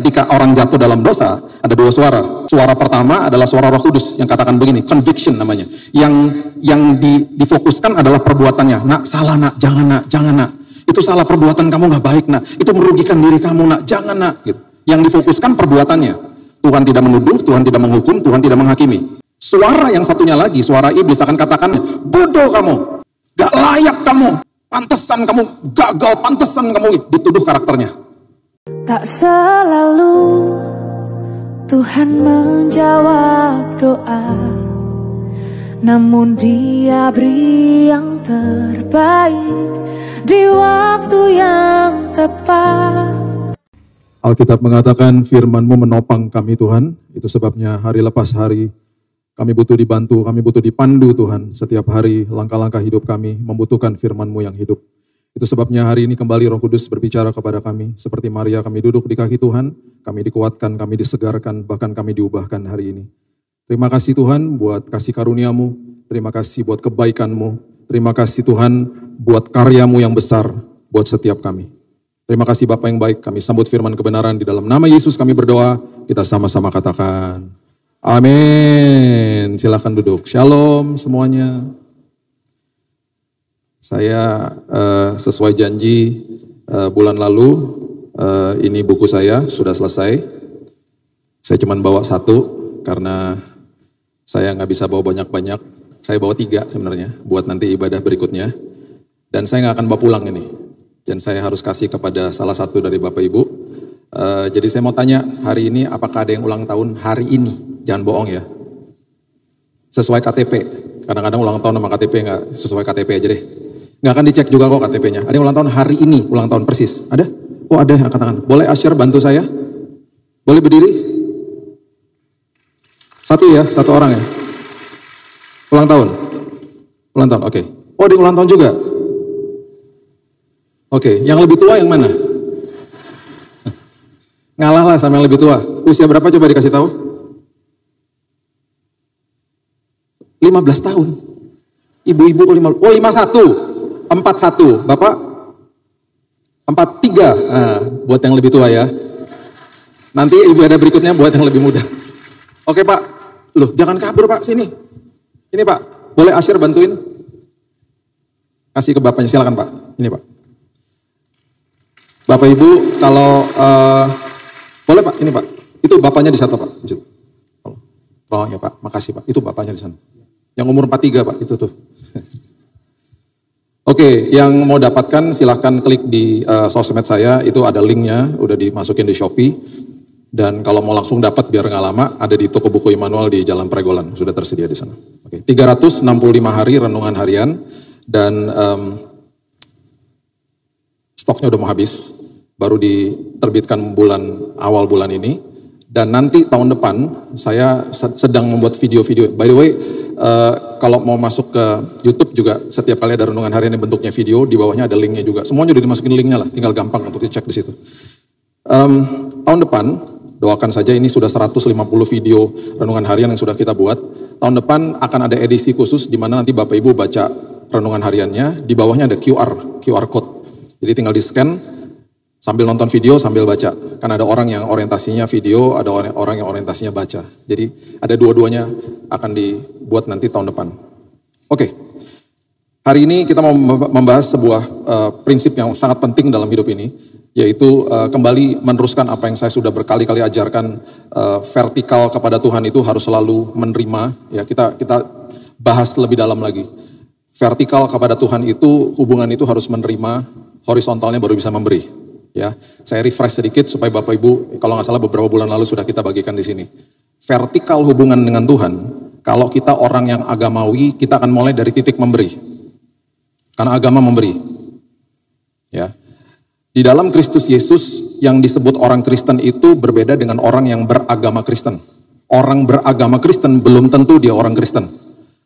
ketika orang jatuh dalam dosa, ada dua suara. Suara pertama adalah suara Roh Kudus yang katakan begini, conviction namanya. Yang difokuskan adalah perbuatannya. Nak, salah nak, jangan nak, jangan nak. Itu salah, perbuatan kamu gak baik nak. Itu merugikan diri kamu nak, jangan nak. Gitu. Yang difokuskan perbuatannya. Tuhan tidak menuduh, Tuhan tidak menghukum, Tuhan tidak menghakimi. Suara yang satunya lagi, suara iblis akan katakan, bodoh kamu, gak layak kamu, pantesan kamu gagal, pantesan kamu, dituduh karakternya. Tak selalu Tuhan menjawab doa, namun Dia beri yang terbaik di waktu yang tepat. Alkitab mengatakan firman-Mu menopang kami Tuhan, itu sebabnya hari lepas hari kami butuh dibantu, kami butuh dipandu Tuhan. Setiap hari langkah-langkah hidup kami membutuhkan firman-Mu yang hidup. Itu sebabnya hari ini kembali Roh Kudus berbicara kepada kami. Seperti Maria kami duduk di kaki Tuhan, kami dikuatkan, kami disegarkan, bahkan kami diubahkan hari ini. Terima kasih Tuhan buat kasih karunia-Mu, terima kasih buat kebaikan-Mu, terima kasih Tuhan buat karya-Mu yang besar buat setiap kami. Terima kasih Bapa yang baik, kami sambut firman kebenaran di dalam nama Yesus kami berdoa, kita sama-sama katakan amin. Silakan duduk. Shalom semuanya. Saya sesuai janji bulan lalu, ini buku saya sudah selesai. Saya cuma bawa satu karena saya nggak bisa bawa banyak-banyak. Saya bawa 3 sebenarnya buat nanti ibadah berikutnya. Dan saya nggak akan bawa pulang ini. Dan saya harus kasih kepada salah satu dari Bapak Ibu. Jadi saya mau tanya hari ini apakah ada yang ulang tahun hari ini? Jangan bohong ya. Sesuai KTP. Kadang-kadang ulang tahun sama KTP nggak sesuai KTP aja deh. Nggak akan dicek juga kok KTP-nya. Ada yang ulang tahun hari ini, ulang tahun persis. Ada? Oh ada yang angkat tangan. Boleh Asyir bantu saya? Boleh berdiri? Satu ya, satu orang ya. Ulang tahun? Ulang tahun, oke. Oh ada yang ulang tahun juga? Oke, yang lebih tua yang mana? Ngalah lah sama yang lebih tua. Usia berapa coba dikasih tahu? 15 tahun. Ibu-ibu kok 51. 41, Bapak 43, nah, buat yang lebih tua ya. Nanti ibadah berikutnya buat yang lebih muda. Oke Pak, loh jangan kabur Pak, sini. Ini Pak, boleh Asyir bantuin? Kasih ke Bapaknya, silakan Pak. Ini Pak. Bapak Ibu, kalau boleh Pak, ini Pak. Itu Bapaknya di sana Pak. Di situ. Oh ya Pak, makasih Pak. Itu Bapaknya di sana. Yang umur 43 Pak, itu tuh. Oke, yang mau dapatkan silahkan klik di sosmed saya, itu ada linknya, udah dimasukin di Shopee. Dan kalau mau langsung dapat biar nggak lama, ada di toko buku Immanuel di Jalan Pregolan, sudah tersedia di sana. Oke, 365 hari renungan harian, dan stoknya udah mau habis, baru diterbitkan awal bulan ini. Dan nanti tahun depan saya sedang membuat video-video. By the way, kalau mau masuk ke YouTube juga setiap kali ada renungan harian yang bentuknya video, di bawahnya ada linknya juga. Semuanya udah dimasukin linknya lah, tinggal gampang untuk dicek di situ. Tahun depan, doakan saja ini sudah 150 video renungan harian yang sudah kita buat. Tahun depan akan ada edisi khusus di mana nanti Bapak Ibu baca renungan hariannya, di bawahnya ada QR code. Jadi tinggal di-scan sambil nonton video sambil baca. Kan ada orang yang orientasinya video, ada orang yang orientasinya baca. Jadi ada dua-duanya akan dibuat nanti tahun depan. Oke. Hari ini kita mau membahas sebuah prinsip yang sangat penting dalam hidup ini, yaitu kembali meneruskan apa yang saya sudah berkali-kali ajarkan. Vertikal kepada Tuhan itu harus selalu menerima. Ya, kita bahas lebih dalam lagi. Vertikal kepada Tuhan itu, hubungan itu harus menerima, horizontalnya baru bisa memberi. Ya, saya refresh sedikit supaya Bapak Ibu, kalau nggak salah beberapa bulan lalu sudah kita bagikan di sini. Vertikal hubungan dengan Tuhan, kalau kita orang yang agamawi, kita akan mulai dari titik memberi. Karena agama memberi. Ya. Di dalam Kristus Yesus yang disebut orang Kristen itu berbeda dengan orang yang beragama Kristen. Orang beragama Kristen belum tentu dia orang Kristen.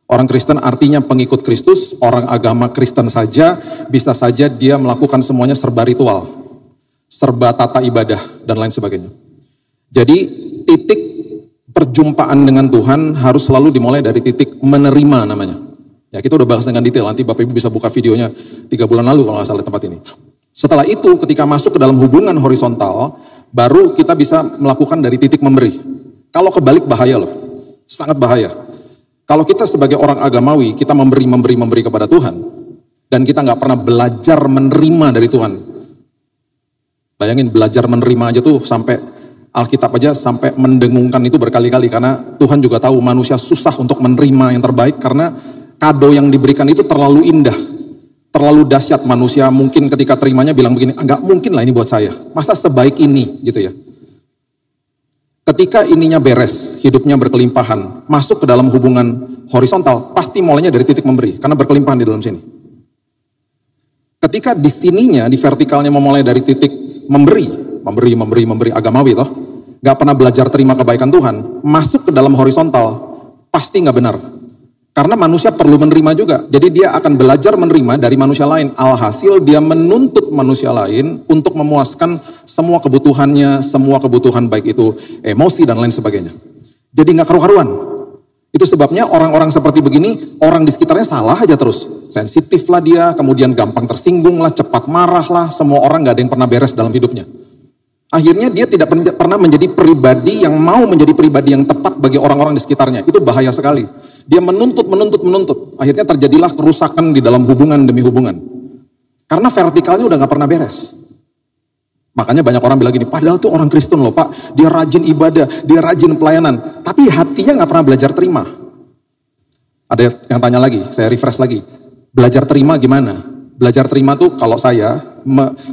Orang Kristen artinya pengikut Kristus, orang agama Kristen saja bisa saja dia melakukan semuanya serba ritual. Serba tata ibadah dan lain sebagainya. Jadi titik perjumpaan dengan Tuhan harus selalu dimulai dari titik menerima namanya. Ya kita udah bahas dengan detail, nanti Bapak Ibu bisa buka videonya 3 bulan lalu kalau nggak salah tempat ini. Setelah itu ketika masuk ke dalam hubungan horizontal, baru kita bisa melakukan dari titik memberi. Kalau kebalik bahaya loh, sangat bahaya. Kalau kita sebagai orang agamawi, kita memberi kepada Tuhan, dan kita nggak pernah belajar menerima dari Tuhan. Bayangin belajar menerima aja tuh sampai Alkitab aja sampai mendengungkan itu berkali-kali, karena Tuhan juga tahu manusia susah untuk menerima yang terbaik karena kado yang diberikan itu terlalu indah, terlalu dahsyat. Manusia mungkin ketika terimanya bilang begini, nggak mungkin lah ini buat saya, masa sebaik ini gitu ya. Ketika ininya beres, hidupnya berkelimpahan, masuk ke dalam hubungan horizontal, pasti mulainya dari titik memberi, karena berkelimpahan di dalam sini. Ketika di sininya, di vertikalnya memulai dari titik memberi agamawi toh, gak pernah belajar terima kebaikan Tuhan, masuk ke dalam horizontal, pasti gak benar. Karena manusia perlu menerima juga, jadi dia akan belajar menerima dari manusia lain, alhasil dia menuntut manusia lain untuk memuaskan semua kebutuhannya, semua kebutuhan baik itu emosi dan lain sebagainya. Jadi gak karu-karuan. Itu sebabnya orang-orang seperti begini, orang di sekitarnya salah aja terus. Sensitif lah dia, kemudian gampang tersinggung lah, cepat marah lah, semua orang gak ada yang pernah beres dalam hidupnya. Akhirnya dia tidak pernah menjadi pribadi yang mau menjadi pribadi yang tepat bagi orang-orang di sekitarnya. Itu bahaya sekali. Dia menuntut. Akhirnya terjadilah kerusakan di dalam hubungan demi hubungan. Karena vertikalnya udah gak pernah beres. Makanya banyak orang bilang gini, padahal tuh orang Kristen loh Pak, dia rajin ibadah, dia rajin pelayanan, tapi hatinya gak pernah belajar terima. Ada yang tanya lagi, saya refresh lagi, belajar terima gimana? Belajar terima tuh kalau saya,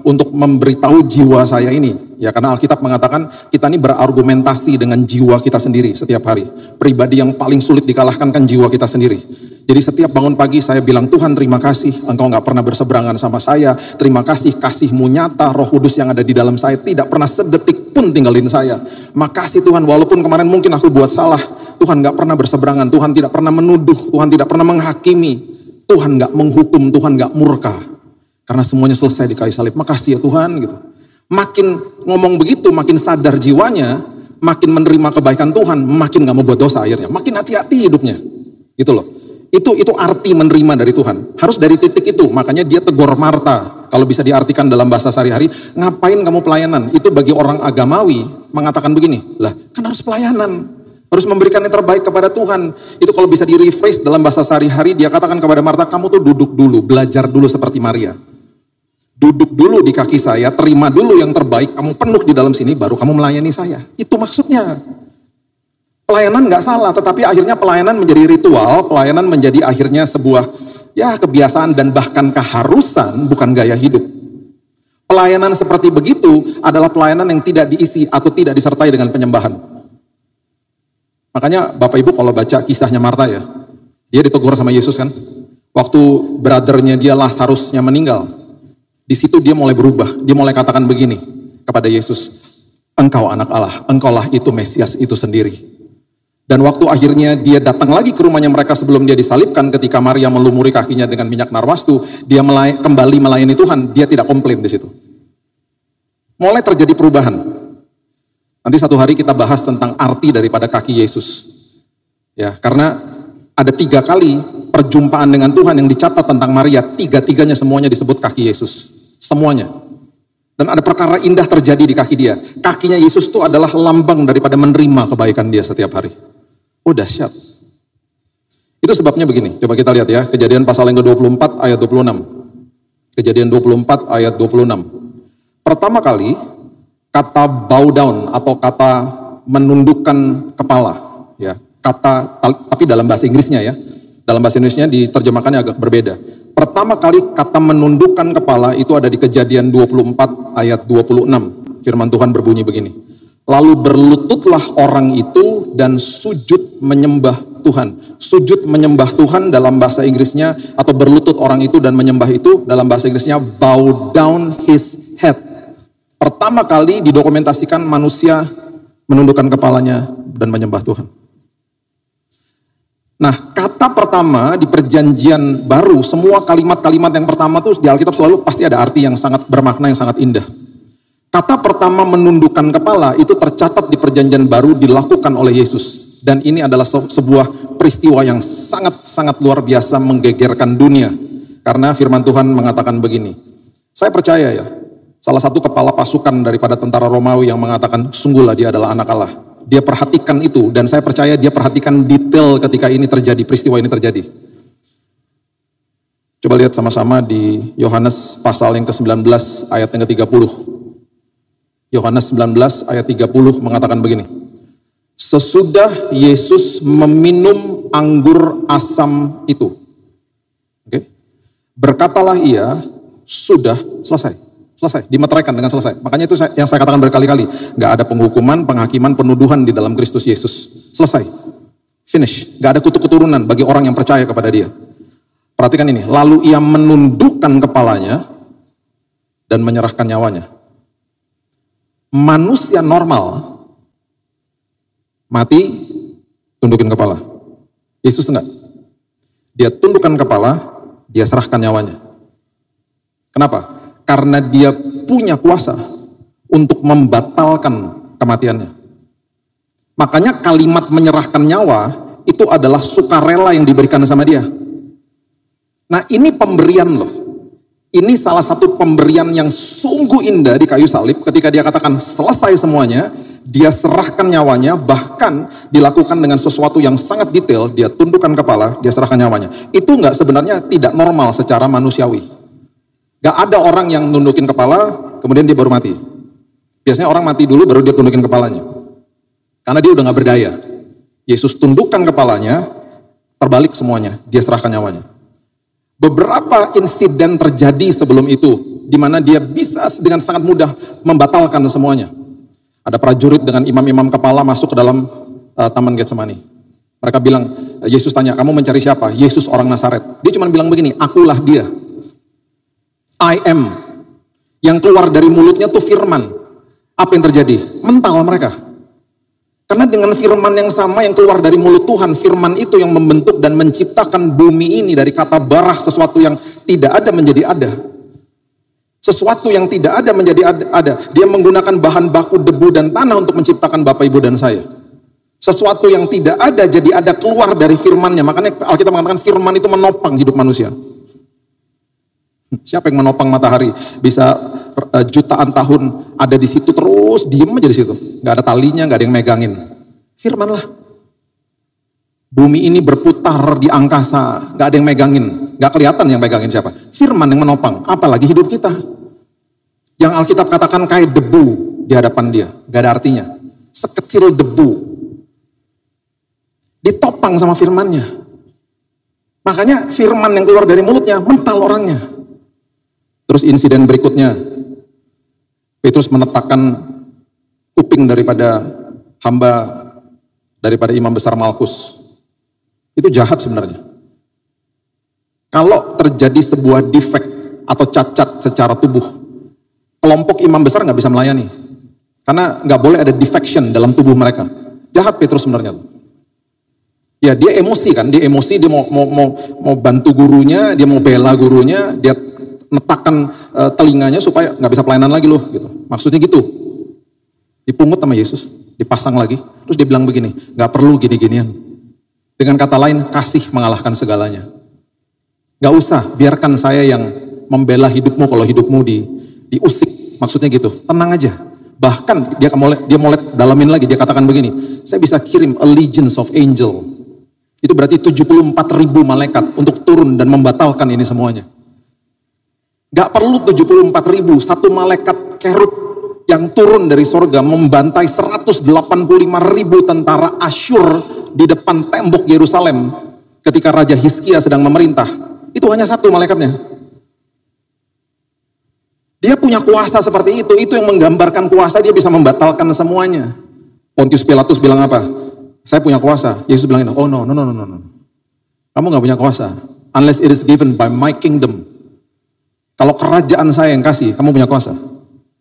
untuk memberitahu jiwa saya ini, ya karena Alkitab mengatakan kita ini berargumentasi dengan jiwa kita sendiri setiap hari. Pribadi yang paling sulit dikalahkan kan jiwa kita sendiri. Jadi setiap bangun pagi saya bilang, Tuhan terima kasih, Engkau gak pernah berseberangan sama saya. Terima kasih, kasih-Mu nyata, Roh Kudus yang ada di dalam saya tidak pernah sedetik pun tinggalin saya. Makasih Tuhan, walaupun kemarin mungkin aku buat salah, Tuhan gak pernah berseberangan, Tuhan tidak pernah menuduh, Tuhan tidak pernah menghakimi, Tuhan gak menghukum, Tuhan gak murka. Karena semuanya selesai di kayu salib, makasih ya Tuhan gitu. Makin ngomong begitu, makin sadar jiwanya, makin menerima kebaikan Tuhan, makin gak mau buat dosa akhirnya, makin hati-hati hidupnya. Gitu loh. Itu arti menerima dari Tuhan. Harus dari titik itu. Makanya dia tegur Marta. Kalau bisa diartikan dalam bahasa sehari-hari, ngapain kamu pelayanan? Itu bagi orang agamawi mengatakan begini, lah kan harus pelayanan. Harus memberikan yang terbaik kepada Tuhan. Itu kalau bisa di-rephrase dalam bahasa sehari-hari, dia katakan kepada Marta, kamu tuh duduk dulu, belajar dulu seperti Maria. Duduk dulu di kaki saya, terima dulu yang terbaik, kamu penuh di dalam sini, baru kamu melayani saya. Itu maksudnya. Pelayanan gak salah, tetapi akhirnya pelayanan menjadi ritual, pelayanan menjadi akhirnya sebuah kebiasaan dan bahkan keharusan, bukan gaya hidup. Pelayanan seperti begitu adalah pelayanan yang tidak diisi atau tidak disertai dengan penyembahan. Makanya Bapak Ibu kalau baca kisahnya Marta ya, dia ditegur sama Yesus kan, waktu brothernya dia Lazarusnya meninggal, di situ dia mulai berubah, dia mulai katakan begini kepada Yesus, Engkau anak Allah, Engkaulah itu Mesias itu sendiri. Dan waktu akhirnya dia datang lagi ke rumahnya mereka sebelum dia disalibkan, ketika Maria melumuri kakinya dengan minyak narwastu, dia kembali melayani Tuhan, dia tidak komplain di situ. Mulai terjadi perubahan. Nanti satu hari kita bahas tentang arti daripada kaki Yesus. Ya, karena ada 3 kali perjumpaan dengan Tuhan yang dicatat tentang Maria, 3-tiganya semuanya disebut kaki Yesus. Semuanya. Dan ada perkara indah terjadi di kaki dia. Kakinya Yesus itu adalah lambang daripada menerima kebaikan dia setiap hari. Oh dahsyat. Itu sebabnya begini, coba kita lihat ya, Kejadian pasal yang ke-24 ayat 26. Kejadian 24 ayat 26. Pertama kali, kata bow down atau kata menundukkan kepala. Ya, kata, tapi dalam bahasa Inggrisnya ya. Dalam bahasa Inggrisnya diterjemahkannya agak berbeda. Pertama kali kata menundukkan kepala itu ada di Kejadian 24 ayat 26. Firman Tuhan berbunyi begini. Lalu berlututlah orang itu dan sujud menyembah Tuhan. Sujud menyembah Tuhan dalam bahasa Inggrisnya, atau berlutut orang itu dan menyembah itu dalam bahasa Inggrisnya bow down his head. Pertama kali didokumentasikan manusia menundukkan kepalanya dan menyembah Tuhan. Nah, kata pertama di perjanjian baru, semua kalimat-kalimat yang pertama tuh di Alkitab selalu pasti ada arti yang sangat bermakna, yang sangat indah. Kata pertama menundukkan kepala itu tercatat di perjanjian baru dilakukan oleh Yesus. Dan ini adalah sebuah peristiwa yang sangat-sangat luar biasa menggegerkan dunia. Karena firman Tuhan mengatakan begini, saya percaya ya, Salah satu kepala pasukan daripada tentara Romawi yang mengatakan, sungguhlah dia adalah anak Allah. Dia perhatikan itu, dan saya percaya dia perhatikan detail ketika ini terjadi, peristiwa ini terjadi. Coba lihat sama-sama di Yohanes pasal yang ke-19 ayat yang ke-30. Yohanes 19 ayat 30 mengatakan begini. Sesudah Yesus meminum anggur asam itu. Berkatalah ia, sudah selesai. Selesai, dimeteraikan dengan selesai. Makanya itu yang saya katakan berkali-kali. Gak ada penghukuman, penghakiman, penuduhan di dalam Kristus Yesus. Selesai. Finish. Gak ada kutuk keturunan bagi orang yang percaya kepada dia. Perhatikan ini. Lalu ia menundukkan kepalanya dan menyerahkan nyawanya. Manusia normal mati, tundukin kepala. Yesus enggak. Dia tundukkan kepala, dia serahkan nyawanya. Kenapa? Karena dia punya kuasa untuk membatalkan kematiannya. Makanya kalimat menyerahkan nyawa itu adalah sukarela yang diberikan sama dia. Nah ini pemberian loh. Ini salah satu pemberian yang sungguh indah di kayu salib ketika dia katakan selesai semuanya. Dia serahkan nyawanya, bahkan dilakukan dengan sesuatu yang sangat detail. Dia tundukkan kepala, dia serahkan nyawanya. Itu enggak sebenarnya tidak normal secara manusiawi. Gak ada orang yang nundukin kepala, kemudian dia baru mati. Biasanya orang mati dulu, baru dia tundukin kepalanya. Karena dia udah gak berdaya. Yesus tundukkan kepalanya, terbalik semuanya, dia serahkan nyawanya. Beberapa insiden terjadi sebelum itu, di mana dia bisa dengan sangat mudah membatalkan semuanya. Ada prajurit dengan imam-imam kepala masuk ke dalam Taman Getsemani. Mereka bilang, Yesus tanya, kamu mencari siapa? Yesus orang Nazaret. Dia cuma bilang begini, akulah dia. I am. Yang keluar dari mulutnya tuh firman. Apa yang terjadi? Mental mereka. Karena dengan firman yang sama yang keluar dari mulut Tuhan, firman itu yang membentuk dan menciptakan bumi ini dari kata barah, sesuatu yang tidak ada menjadi ada. Sesuatu yang tidak ada menjadi ada. Dia menggunakan bahan baku debu dan tanah untuk menciptakan Bapak, Ibu, dan saya. Sesuatu yang tidak ada jadi ada keluar dari firmannya. Makanya Alkitab mengatakan firman itu menopang hidup manusia. Siapa yang menopang matahari bisa jutaan tahun ada di situ terus diem aja di situ, nggak ada talinya, nggak ada yang megangin. Firman lah. Bumi ini berputar di angkasa, nggak ada yang megangin, nggak kelihatan yang megangin siapa. Firman yang menopang, apalagi hidup kita. Yang Alkitab katakan kayak debu di hadapan dia, nggak ada artinya. Sekecil debu, ditopang sama firmannya. Makanya firman yang keluar dari mulutnya mental orangnya. Terus insiden berikutnya, Petrus menetakkan kuping daripada hamba, daripada imam besar Malkus. Itu jahat sebenarnya. Kalau terjadi sebuah defect atau cacat secara tubuh, kelompok imam besar nggak bisa melayani. Karena nggak boleh ada defection dalam tubuh mereka. Jahat Petrus sebenarnya. Ya dia emosi kan, dia mau bantu gurunya, dia mau bela gurunya, dia netakkan telinganya supaya nggak bisa pelayanan lagi loh, gitu. Maksudnya gitu. Dipungut sama Yesus, dipasang lagi, terus dia bilang begini, nggak perlu gini-ginian. Dengan kata lain, kasih mengalahkan segalanya. Nggak usah, biarkan saya yang membela hidupmu kalau hidupmu diusik. Maksudnya gitu, tenang aja. Bahkan dia mau dalamin lagi, dia katakan begini, saya bisa kirim a legions of angel. Itu berarti 74.000 malaikat untuk turun dan membatalkan ini semuanya. Gak perlu 74.000, satu malaikat kerub yang turun dari sorga membantai 185.000 tentara Asyur di depan tembok Yerusalem ketika Raja Hizkia sedang memerintah. Itu hanya satu malaikatnya. Dia punya kuasa seperti itu yang menggambarkan kuasa dia bisa membatalkan semuanya. Pontius Pilatus bilang apa? Saya punya kuasa. Yesus bilang, oh no. Kamu gak punya kuasa. Unless it is given by my kingdom. Kalau kerajaan saya yang kasih, kamu punya kuasa.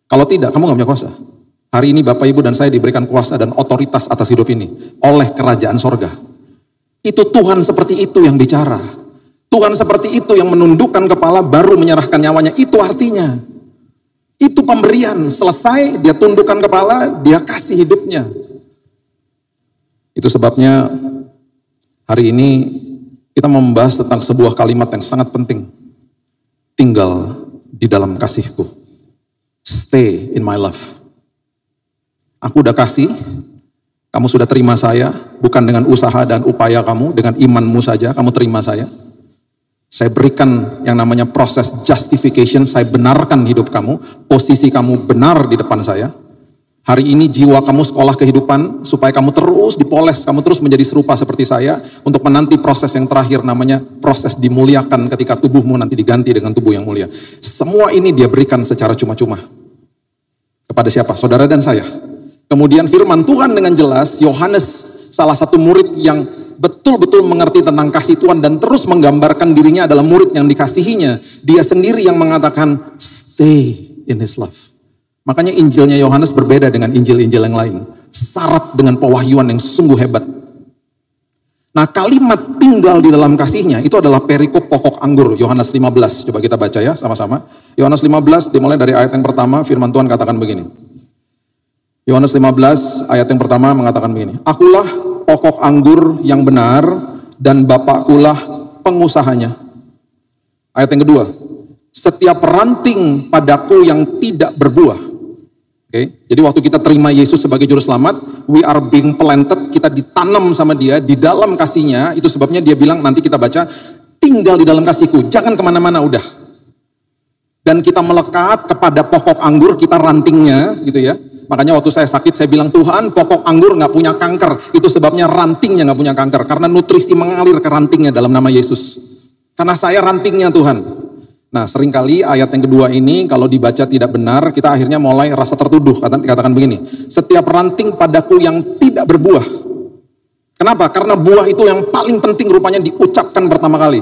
Kalau tidak, kamu gak punya kuasa. Hari ini Bapak, Ibu, dan saya diberikan kuasa dan otoritas atas hidup ini. Oleh kerajaan sorga. Itu Tuhan seperti itu yang bicara. Tuhan seperti itu yang menundukkan kepala baru menyerahkan nyawanya. Itu artinya. Itu pemberian. Selesai, dia tundukkan kepala, dia kasih hidupnya. Itu sebabnya hari ini kita membahas tentang sebuah kalimat yang sangat penting. Tinggal di dalam kasihku. Stay in my love. Aku udah kasih, kamu sudah terima saya, bukan dengan usaha dan upaya kamu, dengan imanmu saja, kamu terima saya. Saya berikan yang namanya proses justification, saya benarkan hidup kamu, posisi kamu benar di depan saya. Hari ini jiwa kamu sekolah kehidupan, supaya kamu terus dipoles, kamu terus menjadi serupa seperti saya, untuk menanti proses yang terakhir, namanya proses dimuliakan ketika tubuhmu nanti diganti dengan tubuh yang mulia. Semua ini dia berikan secara cuma-cuma. Kepada siapa? Saudara dan saya. Kemudian firman Tuhan dengan jelas, Yohanes salah satu murid yang betul-betul mengerti tentang kasih Tuhan dan terus menggambarkan dirinya adalah murid yang dikasihinya. Dia sendiri yang mengatakan, stay in his love. Makanya Injilnya Yohanes berbeda dengan Injil-Injil yang lain. Syarat dengan pewahyuan yang sungguh hebat. Nah, kalimat tinggal di dalam kasihnya itu adalah perikop pokok anggur, Yohanes 15. Coba kita baca ya sama-sama. Yohanes 15 dimulai dari ayat yang pertama, firman Tuhan katakan begini. Yohanes 15 ayat yang pertama mengatakan begini. Akulah pokok anggur yang benar dan Bapakkulah pengusahanya. Ayat yang kedua. Setiap ranting padaku yang tidak berbuah. Oke, jadi waktu kita terima Yesus sebagai juru selamat, we are being planted, kita ditanam sama dia di dalam kasihnya. Itu sebabnya dia bilang, nanti kita baca, tinggal di dalam kasihku, jangan kemana-mana udah. Dan kita melekat kepada pokok anggur, kita rantingnya gitu ya. Makanya waktu saya sakit saya bilang, Tuhan pokok anggur gak punya kanker. Itu sebabnya rantingnya gak punya kanker. Karena nutrisi mengalir ke rantingnya dalam nama Yesus. Karena saya rantingnya Tuhan. Nah seringkali ayat yang kedua ini kalau dibaca tidak benar, kita akhirnya mulai rasa tertuduh. Katakan begini, setiap ranting padaku yang tidak berbuah. Kenapa? Karena buah itu yang paling penting rupanya diucapkan pertama kali.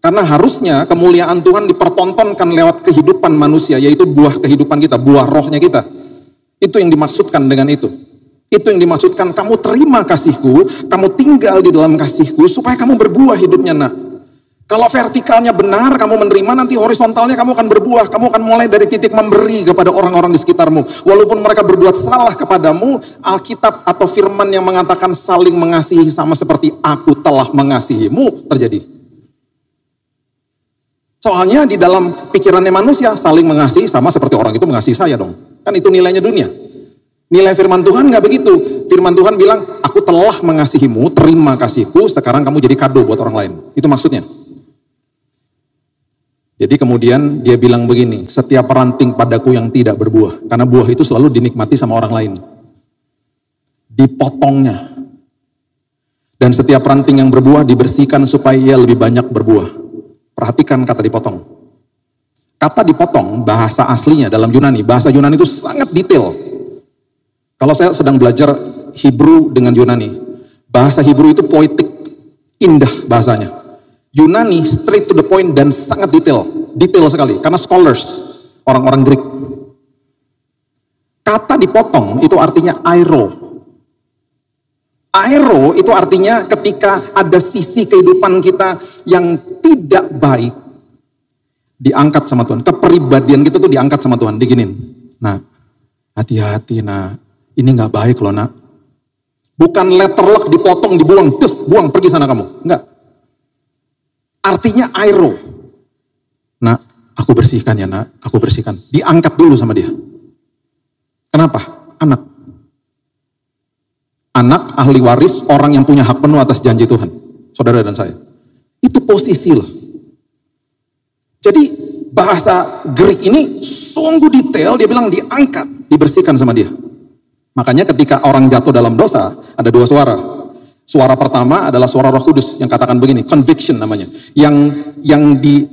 Karena harusnya kemuliaan Tuhan dipertontonkan lewat kehidupan manusia, yaitu buah kehidupan kita, buah rohnya kita. Itu yang dimaksudkan dengan itu. Itu yang dimaksudkan, kamu terima kasihku, kamu tinggal di dalam kasihku, supaya kamu berbuah hidupnya nak. Kalau vertikalnya benar, kamu menerima, nanti horizontalnya kamu akan berbuah. Kamu akan mulai dari titik memberi kepada orang-orang di sekitarmu. Walaupun mereka berbuat salah kepadamu, Alkitab atau firman yang mengatakan saling mengasihi sama seperti aku telah mengasihimu, terjadi. Soalnya di dalam pikirannya manusia, saling mengasihi sama seperti orang itu mengasihi saya dong. Kan itu nilainya dunia. Nilai firman Tuhan gak begitu. Firman Tuhan bilang, aku telah mengasihimu, terima kasihku, sekarang kamu jadi kado buat orang lain. Itu maksudnya. Jadi kemudian dia bilang begini, setiap ranting padaku yang tidak berbuah. Karena buah itu selalu dinikmati sama orang lain. Dipotongnya. Dan setiap ranting yang berbuah dibersihkan supaya ia lebih banyak berbuah. Perhatikan kata dipotong. Kata dipotong, bahasa aslinya dalam Yunani. Bahasa Yunani itu sangat detail. Kalau saya sedang belajar Hebrew dengan Yunani. Bahasa Hebrew itu poetik, indah bahasanya. Yunani straight to the point dan sangat detail. Detail sekali, karena scholars, orang-orang Greek. Kata dipotong itu artinya aero. Aero itu artinya ketika ada sisi kehidupan kita yang tidak baik, diangkat sama Tuhan. Kepribadian kita tuh diangkat sama Tuhan, diginin. Nah, hati-hati nak, ini gak baik loh nak. Bukan letterlock dipotong, dibuang, terus buang, pergi sana kamu. Enggak. Artinya aero. Nak, aku bersihkan ya nak, aku bersihkan. Diangkat dulu sama dia. Kenapa? Anak. Anak, ahli waris, orang yang punya hak penuh atas janji Tuhan. Saudara dan saya. Itu posisi loh. Jadi bahasa Greek ini sungguh detail, dia bilang diangkat, dibersihkan sama dia. Makanya ketika orang jatuh dalam dosa, ada dua suara. Suara pertama adalah suara Roh Kudus yang katakan begini, conviction namanya. Yang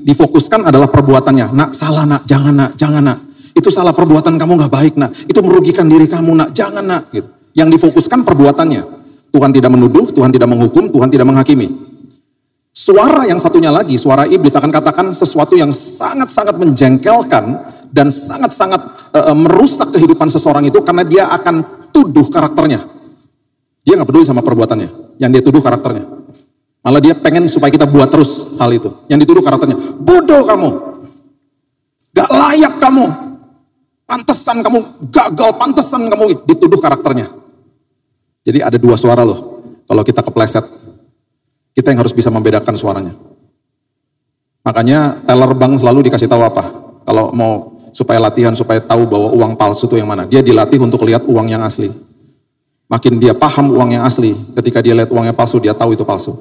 difokuskan adalah perbuatannya. Nak, salah nak, jangan nak, jangan nak. Itu salah, perbuatan kamu gak baik nak. Itu merugikan diri kamu nak, jangan nak. Gitu. Yang difokuskan perbuatannya. Tuhan tidak menuduh, Tuhan tidak menghukum, Tuhan tidak menghakimi. Suara yang satunya lagi, suara iblis akan katakan sesuatu yang sangat-sangat menjengkelkan dan sangat-sangat merusak kehidupan seseorang itu karena dia akan tuduh karakternya. Dia gak peduli sama perbuatannya, yang dia tuduh karakternya. Malah dia pengen supaya kita buat terus hal itu. Yang dituduh karakternya, bodoh kamu, gak layak kamu, pantesan kamu gagal, pantesan kamu, dituduh karakternya. Jadi ada dua suara loh, kalau kita kepleset, kita yang harus bisa membedakan suaranya. Makanya teller bank selalu dikasih tahu apa, kalau mau supaya latihan, supaya tahu bahwa uang palsu itu yang mana. Dia dilatih untuk lihat uang yang asli. Makin dia paham uang yang asli, ketika dia lihat uangnya palsu, dia tahu itu palsu.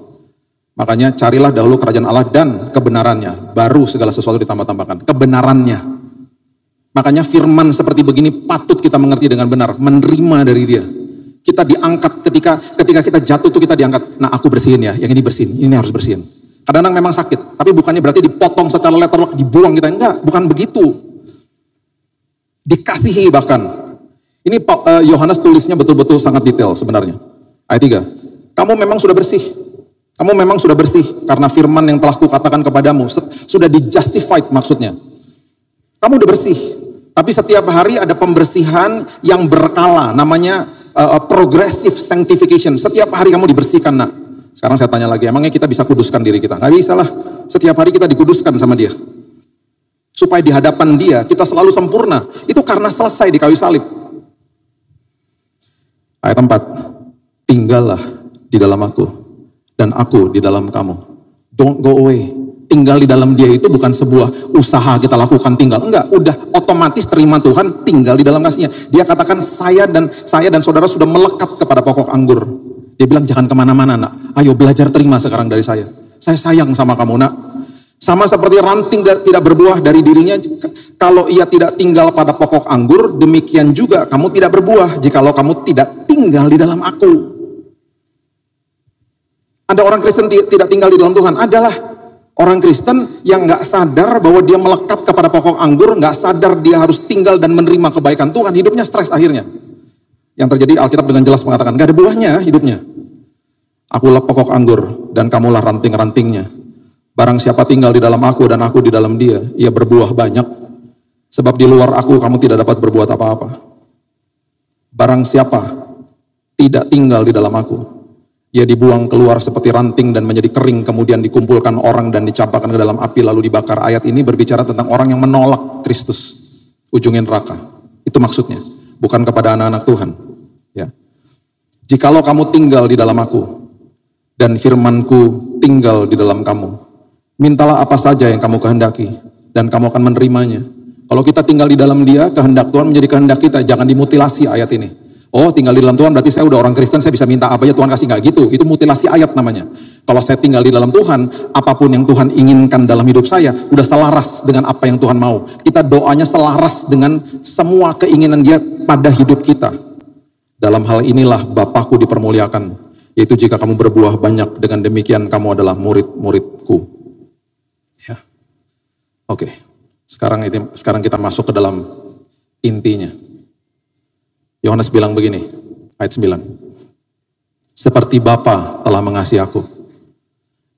Makanya carilah dahulu kerajaan Allah dan kebenarannya, baru segala sesuatu ditambah-tambahkan. Kebenarannya. Makanya firman seperti begini patut kita mengerti dengan benar, menerima dari dia. Kita diangkat ketika kita jatuh tuh kita diangkat. Nah, aku bersihin ya, yang ini bersihin, ini harus bersihin. Kadang-kadang memang sakit, tapi bukannya berarti dipotong secara letterlock, dibuang kita. Enggak, bukan begitu. Dikasihi bahkan. Ini Yohanes tulisnya betul-betul sangat detail sebenarnya. Ayat 3. Kamu memang sudah bersih. Kamu memang sudah bersih karena firman yang telah kukatakan kepadamu. Sudah di-justified maksudnya. Kamu udah bersih. Tapi setiap hari ada pembersihan yang berkala. Namanya progressive sanctification. Setiap hari kamu dibersihkan, nak. Sekarang saya tanya lagi, emangnya kita bisa kuduskan diri kita? Nggak bisa lah. Setiap hari kita dikuduskan sama dia. Supaya di hadapan dia, kita selalu sempurna. Itu karena selesai di kayu salib. Ayat 4. Tinggallah di dalam aku, dan aku di dalam kamu. Don't go away. Tinggal di dalam dia itu bukan sebuah usaha kita lakukan tinggal. Enggak, udah otomatis terima Tuhan, tinggal di dalam kasihnya. Dia katakan saya dan saudara sudah melekat kepada pokok anggur. Dia bilang jangan kemana-mana, nak. Ayo belajar terima sekarang dari saya. Saya sayang sama kamu, nak. Sama seperti ranting tidak berbuah dari dirinya. Kalau ia tidak tinggal pada pokok anggur, demikian juga kamu tidak berbuah jikalau kamu tidak tinggal di dalam aku. Ada orang Kristen tidak tinggal di dalam Tuhan. Adalah orang Kristen yang gak sadar bahwa dia melekat kepada pokok anggur, gak sadar dia harus tinggal dan menerima kebaikan Tuhan. Hidupnya stres akhirnya. Yang terjadi Alkitab dengan jelas mengatakan, gak ada buahnya hidupnya. Akulah pokok anggur dan kamulah ranting-rantingnya. Barang siapa tinggal di dalam aku dan aku di dalam dia, ia berbuah banyak. Sebab di luar aku kamu tidak dapat berbuat apa-apa. Barang siapa tidak tinggal di dalam aku, ia dibuang keluar seperti ranting dan menjadi kering, kemudian dikumpulkan orang dan dicampakkan ke dalam api lalu dibakar. Ayat ini berbicara tentang orang yang menolak Kristus, ujungnya neraka. Itu maksudnya, bukan kepada anak-anak Tuhan. Ya. Jikalau kamu tinggal di dalam aku dan firmanku tinggal di dalam kamu, mintalah apa saja yang kamu kehendaki dan kamu akan menerimanya. Kalau kita tinggal di dalam dia, kehendak Tuhan menjadi kehendak kita. Jangan dimutilasi ayat ini. Oh, tinggal di dalam Tuhan berarti saya udah orang Kristen, saya bisa minta apa aja Tuhan kasih. Nggak gitu. Itu mutilasi ayat namanya. Kalau saya tinggal di dalam Tuhan, apapun yang Tuhan inginkan dalam hidup saya udah selaras dengan apa yang Tuhan mau. Kita doanya selaras dengan semua keinginan dia pada hidup kita. Dalam hal inilah Bapakku dipermuliakan, yaitu jika kamu berbuah banyak, dengan demikian kamu adalah murid-muridku. Ya. Oke. Sekarang kita masuk ke dalam intinya. Yohanes bilang begini, ayat 9. Seperti Bapa telah mengasihi aku,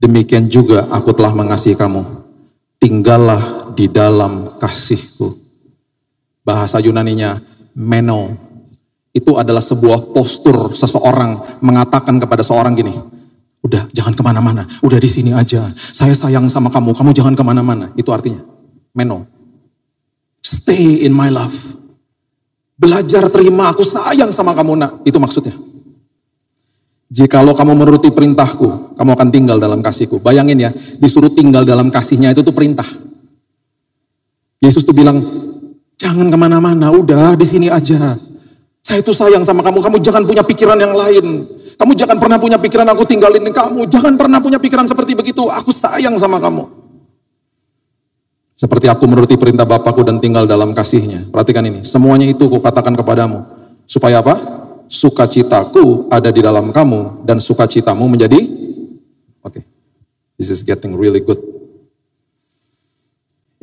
demikian juga aku telah mengasihi kamu. Tinggallah di dalam kasihku. Bahasa Yunaninya meno. Itu adalah sebuah postur seseorang mengatakan kepada seorang gini, udah jangan kemana-mana, udah di sini aja. Saya sayang sama kamu, kamu jangan kemana-mana. Itu artinya meno. Stay in my love. Belajar terima, aku sayang sama kamu, nak. Itu maksudnya. Jikalau kamu menuruti perintahku, kamu akan tinggal dalam kasihku. Bayangin ya, disuruh tinggal dalam kasihnya itu tuh perintah. Yesus tuh bilang, jangan kemana-mana, udah di sini aja. Saya tuh sayang sama kamu, kamu jangan punya pikiran yang lain. Kamu jangan pernah punya pikiran aku tinggalin kamu. Jangan pernah punya pikiran seperti begitu, aku sayang sama kamu. Seperti aku menuruti perintah Bapakku dan tinggal dalam kasihnya. Perhatikan ini, semuanya itu kukatakan kepadamu. Supaya apa? Sukacitaku ada di dalam kamu dan sukacitamu menjadi oke. This is getting really good.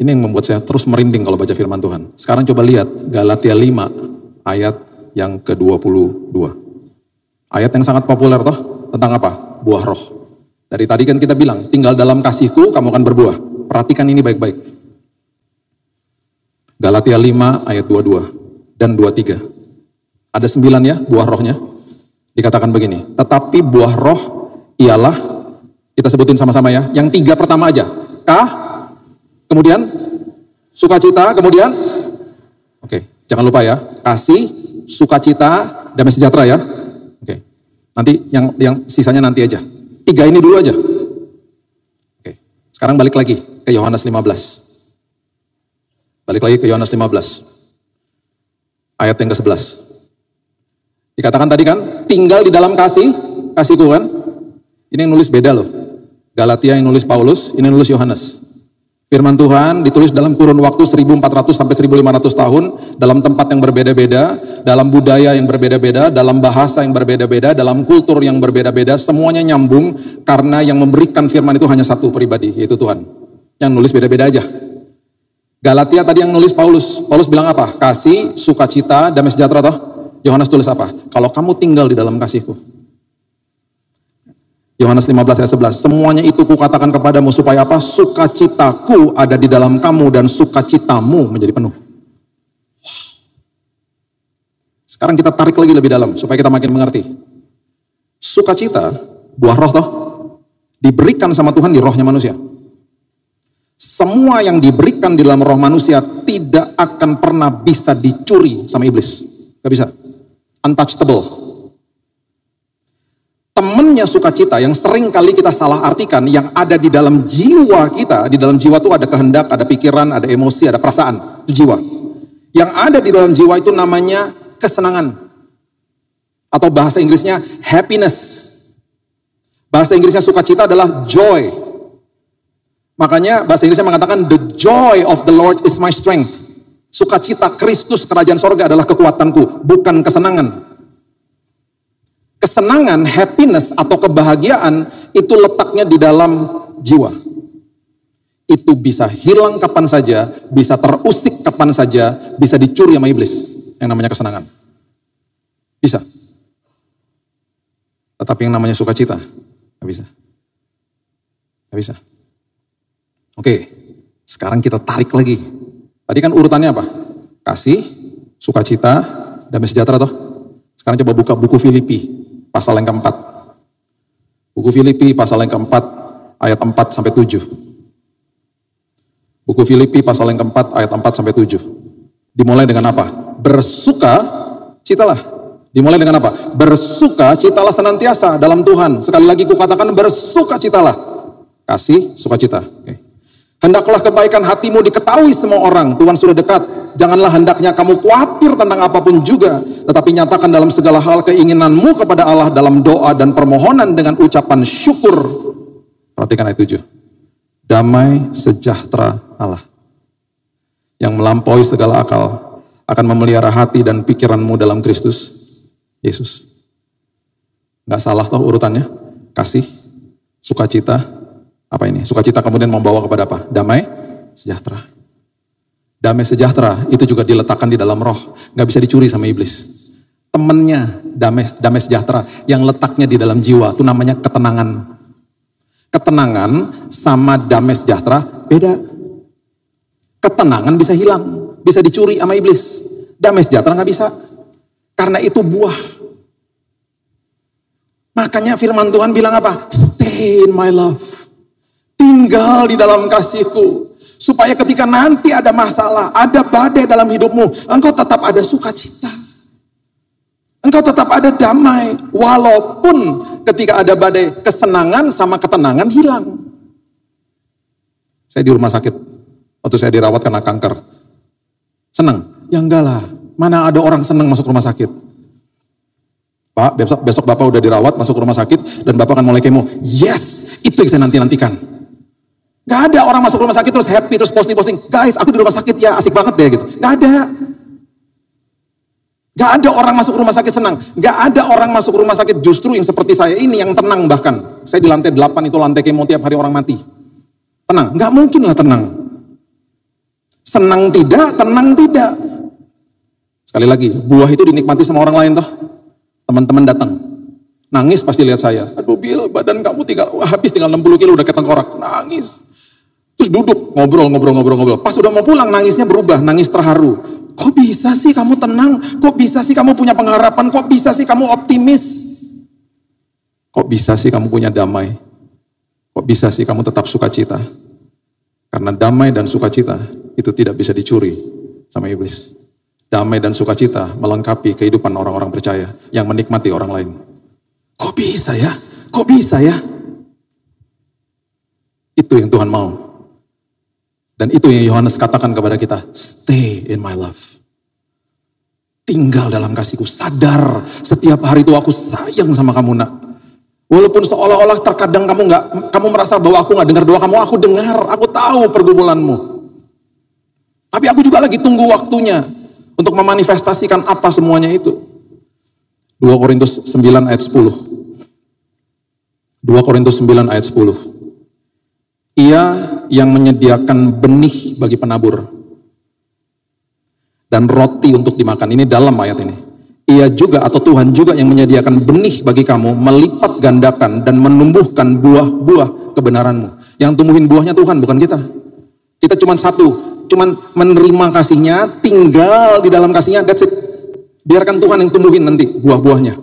Ini yang membuat saya terus merinding kalau baca firman Tuhan. Sekarang coba lihat Galatia 5 ayat yang ke-22. Ayat yang sangat populer toh, tentang apa? Buah roh. Dari tadi kan kita bilang, tinggal dalam kasihku kamu akan berbuah. Perhatikan ini baik-baik. Galatia 5 ayat 22 dan 23. Ada 9 ya buah rohnya. Dikatakan begini, tetapi buah roh ialah, kita sebutin sama-sama ya, yang 3 pertama aja. Kemudian sukacita, kemudian oke, jangan lupa ya, kasih, sukacita, damai sejahtera ya. Oke. Nanti yang sisanya nanti aja. 3 ini dulu aja. Oke. Sekarang balik lagi ke Yohanes 15. Balik lagi ke Yohanes 15. Ayat yang ke-11. Dikatakan tadi kan, tinggal di dalam kasihku kan. Ini yang nulis beda loh. Galatia yang nulis Paulus, ini yang nulis Yohanes. Firman Tuhan ditulis dalam kurun waktu 1400 sampai 1500 tahun, dalam tempat yang berbeda-beda, dalam budaya yang berbeda-beda, dalam bahasa yang berbeda-beda, dalam kultur yang berbeda-beda, semuanya nyambung karena yang memberikan firman itu hanya satu pribadi, yaitu Tuhan. Yang nulis beda-beda aja. Galatia tadi yang nulis Paulus. Paulus bilang apa? Kasih, sukacita, damai sejahtera toh. Yohanes tulis apa? Kalau kamu tinggal di dalam kasihku. Yohanes 15 ayat 11, semuanya itu kukatakan kepadamu supaya apa? Sukacitaku ada di dalam kamu dan sukacitamu menjadi penuh. Wow. Sekarang kita tarik lagi lebih dalam supaya kita makin mengerti. Sukacita, buah roh toh, diberikan sama Tuhan di rohnya manusia. Semua yang diberikan di dalam roh manusia tidak akan pernah bisa dicuri sama iblis. Gak bisa. Untouchable. Temennya sukacita yang sering kali kita salah artikan, yang ada di dalam jiwa kita, di dalam jiwa itu ada kehendak, ada pikiran, ada emosi, ada perasaan, itu jiwa. Yang ada di dalam jiwa itu namanya kesenangan. Atau bahasa Inggrisnya happiness. Bahasa Inggrisnya sukacita adalah joy. Makanya bahasa Inggrisnya mengatakan the joy of the Lord is my strength. Sukacita Kristus kerajaan sorga adalah kekuatanku, bukan kesenangan. Kesenangan, happiness atau kebahagiaan itu letaknya di dalam jiwa. Itu bisa hilang kapan saja, bisa terusik kapan saja, bisa dicuri sama iblis yang namanya kesenangan. Bisa. Tetapi yang namanya sukacita, gak bisa. Gak bisa. Oke, sekarang kita tarik lagi. Tadi kan urutannya apa? Kasih, sukacita, damai sejahtera toh. Sekarang coba buka buku Filipi. Pasal yang keempat. Buku Filipi pasal yang keempat ayat 4 sampai 7. Buku Filipi pasal yang keempat ayat 4 sampai 7. Dimulai dengan apa? Bersuka citalah. Dimulai dengan apa? Bersuka citalah senantiasa dalam Tuhan. Sekali lagi kukatakan bersuka citalah. Kasih, sukacita. Oke. Hendaklah kebaikan hatimu diketahui semua orang. Tuhan sudah dekat. Janganlah hendaknya kamu khawatir tentang apapun juga. Tetapi nyatakan dalam segala hal keinginanmu kepada Allah dalam doa dan permohonan dengan ucapan syukur. Perhatikan ayat 7. Damai sejahtera Allah yang melampaui segala akal akan memelihara hati dan pikiranmu dalam Kristus Yesus. Gak salah toh urutannya. Kasih, sukacita, apa ini? Sukacita kemudian membawa kepada apa? Damai sejahtera. Damai sejahtera itu juga diletakkan di dalam roh. Gak bisa dicuri sama iblis. Temennya damai sejahtera yang letaknya di dalam jiwa itu namanya ketenangan. Ketenangan sama damai sejahtera beda. Ketenangan bisa hilang, bisa dicuri sama iblis. Damai sejahtera gak bisa. Karena itu buah. Makanya firman Tuhan bilang apa? Stay in my love. Tinggal di dalam kasihku. Supaya ketika nanti ada masalah, ada badai dalam hidupmu, engkau tetap ada sukacita. Engkau tetap ada damai. Walaupun ketika ada badai, kesenangan sama ketenangan hilang. Saya di rumah sakit, waktu saya dirawat karena kanker. Senang? Ya enggak lah. Mana ada orang senang masuk rumah sakit? Pak, besok Bapak udah dirawat, masuk rumah sakit, dan Bapak akan mulai kemo. Yes, itu yang saya nanti-nantikan. Gak ada orang masuk rumah sakit terus happy, terus posting-posting. Guys, aku di rumah sakit ya, asik banget deh gitu. Gak ada. Gak ada orang masuk rumah sakit senang. Gak ada orang masuk rumah sakit justru yang seperti saya ini yang tenang bahkan. Saya di lantai 8 itu lantai kemo tiap hari orang mati. Tenang, gak mungkin lah tenang. Senang tidak, tenang tidak. Sekali lagi, buah itu dinikmati sama orang lain toh. Teman-teman datang. Nangis pasti lihat saya. Aduh Bil, badan kamu habis tinggal 60 kilo udah kayak tengkorak. Nangis. Terus duduk, ngobrol. Pas udah mau pulang, nangisnya berubah, nangis terharu. Kok bisa sih kamu tenang? Kok bisa sih kamu punya pengharapan? Kok bisa sih kamu optimis? Kok bisa sih kamu punya damai? Kok bisa sih kamu tetap sukacita? Karena damai dan sukacita itu tidak bisa dicuri sama iblis. Damai dan sukacita melengkapi kehidupan orang-orang percaya yang menikmati orang lain. Kok bisa ya? Kok bisa ya? Itu yang Tuhan mau. Dan itu yang Yohanes katakan kepada kita, stay in my love. Tinggal dalam kasihku, sadar setiap hari itu aku sayang sama kamu nak. Walaupun seolah-olah terkadang kamu merasa bahwa aku nggak dengar doa kamu, aku dengar, aku tahu pergumulanmu. Tapi aku juga lagi tunggu waktunya untuk memanifestasikan apa semuanya itu. 2 Korintus 9 ayat 10. 2 Korintus 9 ayat 10. Ia yang menyediakan benih bagi penabur dan roti untuk dimakan. Ini dalam ayat ini. Ia juga atau Tuhan juga yang menyediakan benih bagi kamu, melipat gandakan dan menumbuhkan buah-buah kebenaranmu. Yang tumbuhin buahnya Tuhan, bukan kita. Kita cuma menerima kasihnya, tinggal di dalam kasihnya, that's it. Biarkan Tuhan yang tumbuhin nanti buah-buahnya.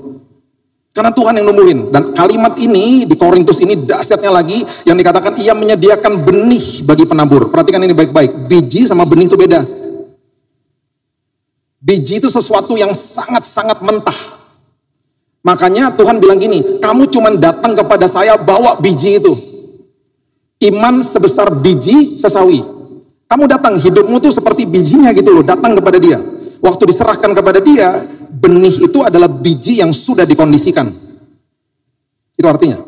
Karena Tuhan yang numbuhin. Dan kalimat ini di Korintus ini dahsyatnya lagi yang dikatakan ia menyediakan benih bagi penabur. Perhatikan ini baik-baik. Biji sama benih itu beda. Biji itu sesuatu yang sangat-sangat mentah. Makanya Tuhan bilang gini, kamu cuma datang kepada saya bawa biji itu. Iman sebesar biji sesawi. Kamu datang, hidupmu tuh seperti bijinya gitu loh, datang kepada dia. Waktu diserahkan kepada dia, benih itu adalah biji yang sudah dikondisikan. Itu artinya.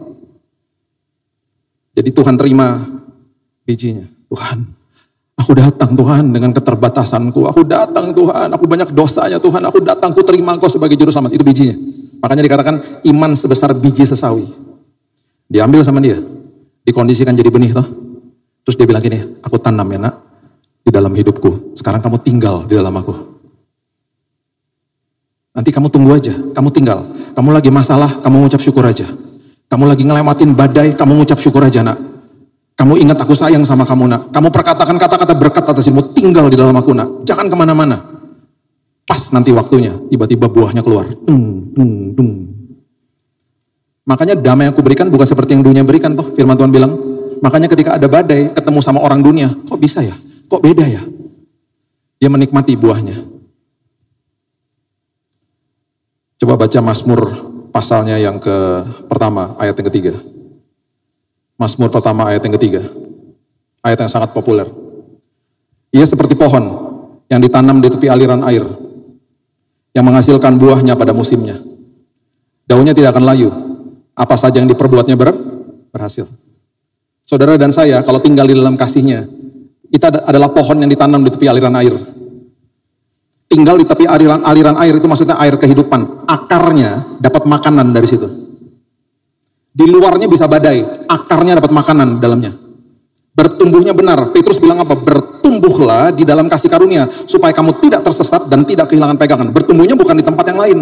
Jadi Tuhan terima bijinya. Tuhan, aku datang Tuhan dengan keterbatasanku. Aku datang Tuhan, aku banyak dosanya Tuhan. Aku datang, ku terima Engkau sebagai juru selamat. Itu bijinya. Makanya dikatakan iman sebesar biji sesawi. Diambil sama dia. Dikondisikan jadi benih toh. Terus dia bilang gini, aku tanam ya nak, di dalam hidupku. Sekarang kamu tinggal di dalam aku. Nanti kamu tunggu aja, kamu tinggal. Kamu lagi masalah, kamu ngucap syukur aja. Kamu lagi ngelewatin badai, kamu ngucap syukur aja nak. Kamu ingat aku sayang sama kamu nak. Kamu perkatakan kata-kata berkat atas dirimu, tinggal di dalam aku nak. Jangan kemana-mana. Pas nanti waktunya, tiba-tiba buahnya keluar. Makanya damai yang aku berikan bukan seperti yang dunia berikan toh. Firman Tuhan bilang, makanya ketika ada badai, ketemu sama orang dunia, kok bisa ya? Kok beda ya? Dia menikmati buahnya. Coba baca Mazmur pasalnya yang pertama, ayat yang ketiga. Mazmur pertama ayat yang ketiga. Ayat yang sangat populer. Ia seperti pohon yang ditanam di tepi aliran air, yang menghasilkan buahnya pada musimnya. Daunnya tidak akan layu. Apa saja yang diperbuatnya berhasil. Saudara dan saya kalau tinggal di dalam kasihnya, kita adalah pohon yang ditanam di tepi aliran air. Tinggal di tepi aliran air itu maksudnya air kehidupan. Akarnya dapat makanan dari situ. Di luarnya bisa badai, akarnya dapat makanan dalamnya. Bertumbuhnya benar. Petrus bilang apa? Bertumbuhlah di dalam kasih karunia supaya kamu tidak tersesat dan tidak kehilangan pegangan. Bertumbuhnya bukan di tempat yang lain.